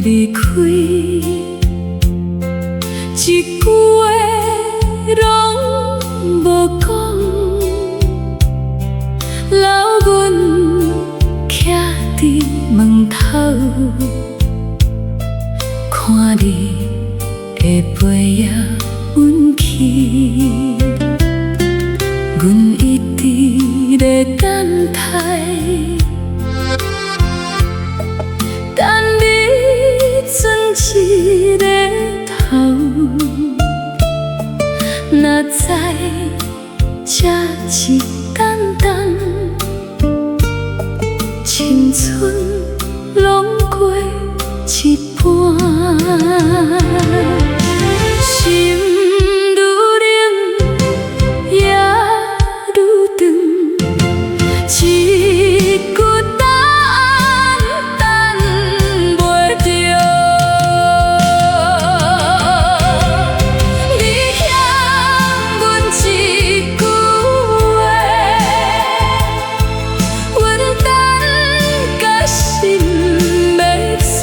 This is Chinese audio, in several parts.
离开，一句话拢无讲，留阮徛伫门头，看你的背影阮去，阮一直在等待，等你转一个头，若知这一等等，青春拢过一半。心愈冷也愈长，一句答案等袂着。你欠阮一句话，阮等甲心要碎，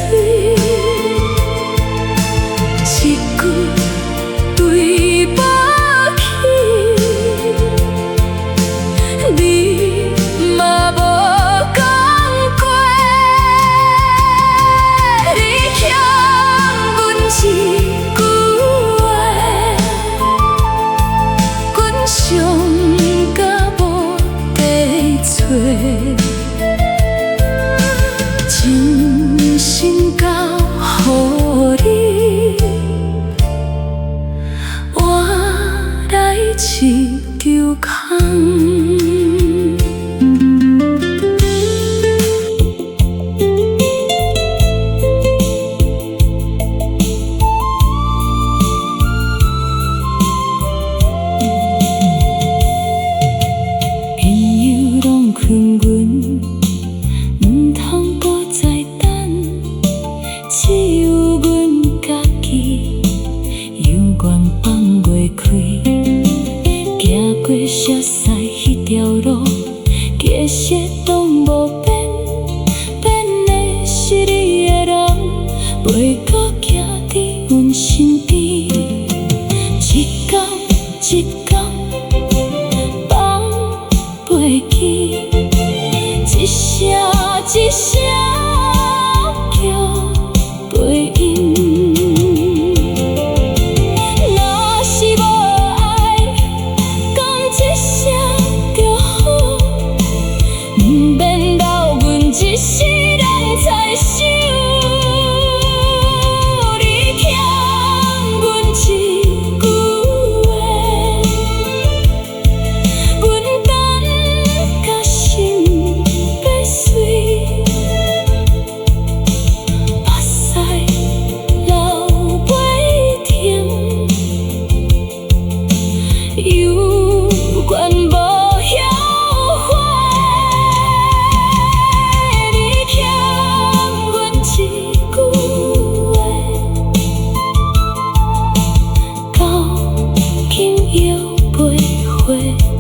一句对不起，你嘛无讲过。你欠阮一句话，阮想甲无地找，真心交予你，换来一场空。朋友拢劝阮，毋通搁再等，只有阮家己有缘放袂开。行过熟悉迄条路，其实拢无变，变的是你的人，袂搁徛伫阮身边。一天一天放袂记，一声一声叫背影。若是无爱，讲一声就好，毋免留阮一世人猜想。你欠阮一句话，阮等甲心要碎，目屎流袂停，犹原无后悔。你欠阮一句话，到今犹袂回。